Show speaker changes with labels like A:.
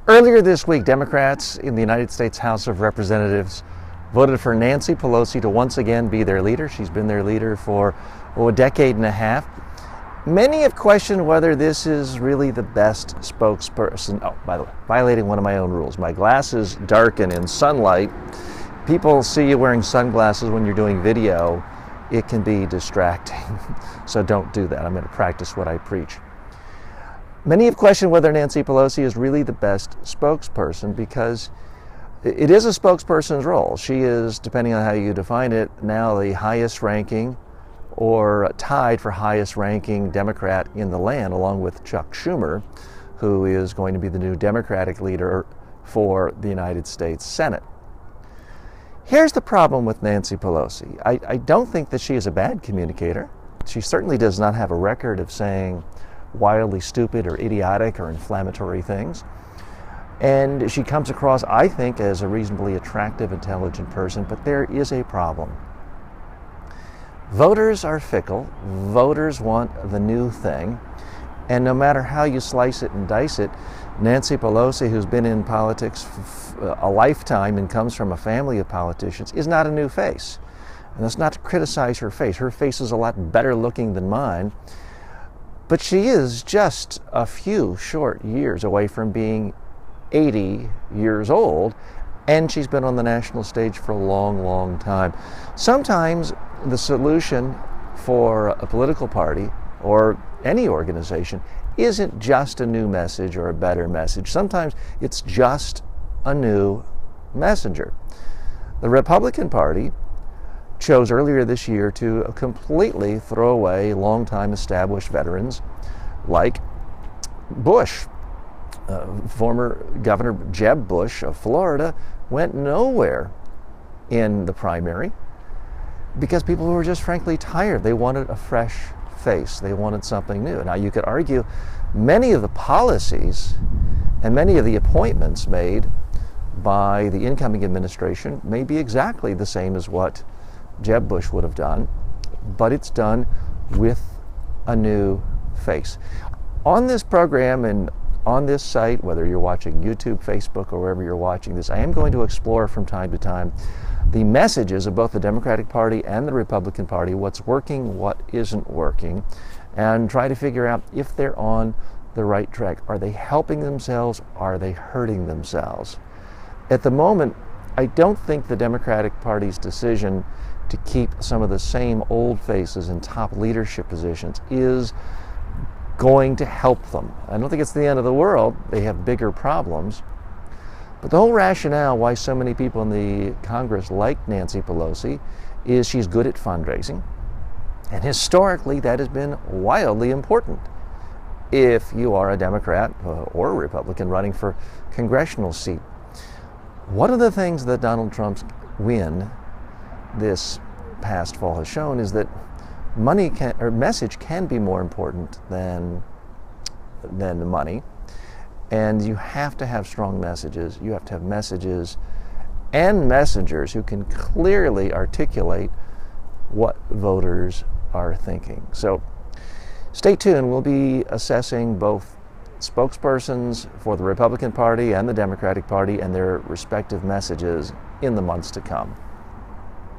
A: Earlier this week, Democrats in the United States House of Representatives voted for Nancy Pelosi to once again be their leader. She's been their leader for a decade and a half. Many have questioned whether this is really the best spokesperson. Oh, by the way, violating one of my own rules. My glasses darken in sunlight. People see you wearing sunglasses when you're doing video. It can be distracting. So don't do that. I'm going to practice what I preach. Many have questioned whether Nancy Pelosi is really the best spokesperson because it is a spokesperson's role. She is, depending on how you define it, now the highest ranking or tied for highest ranking Democrat in the land, along with Chuck Schumer, who is going to be the new Democratic leader for the United States Senate. Here's the problem with Nancy Pelosi. I don't think that she is a bad communicator. She certainly does not have a record of saying wildly stupid or idiotic or inflammatory things. And she comes across, I think, as a reasonably attractive, intelligent person, but there is a problem. Voters are fickle. Voters want the new thing. And no matter how you slice it and dice it, Nancy Pelosi, who's been in politics a lifetime and comes from a family of politicians, is not a new face. And that's not to criticize her face. Her face is a lot better looking than mine. But she is just a few short years away from being 80 years old, and she's been on the national stage for a long, long time. Sometimes the solution for a political party or any organization isn't just a new message or a better message. Sometimes it's just a new messenger. The Republican Party chose earlier this year to completely throw away longtime established veterans like Bush. Former Governor Jeb Bush of Florida went nowhere in the primary because people were just frankly tired. They wanted a fresh face. They wanted something new. Now you could argue many of the policies and many of the appointments made by the incoming administration may be exactly the same as what Jeb Bush would have done, but it's done with a new face. On this program and on this site, whether you're watching YouTube, Facebook, or wherever you're watching this, I am going to explore from time to time the messages of both the Democratic Party and the Republican Party, what's working, what isn't working, and try to figure out if they're on the right track. Are they helping themselves? Are they hurting themselves? At the moment, I don't think the Democratic Party's decision to keep some of the same old faces in top leadership positions is going to help them. I don't think it's the end of the world. They have bigger problems. But the whole rationale why so many people in the Congress like Nancy Pelosi is she's good at fundraising. And historically, that has been wildly important if you are a Democrat or a Republican running for congressional seat. One of the things that Donald Trump's win this past fall has shown is that message can be more important than the money. And you have to have strong messages. You have to have messages and messengers who can clearly articulate what voters are thinking. So stay tuned. We'll be assessing both spokespersons for the Republican Party and the Democratic Party and their respective messages in the months to come.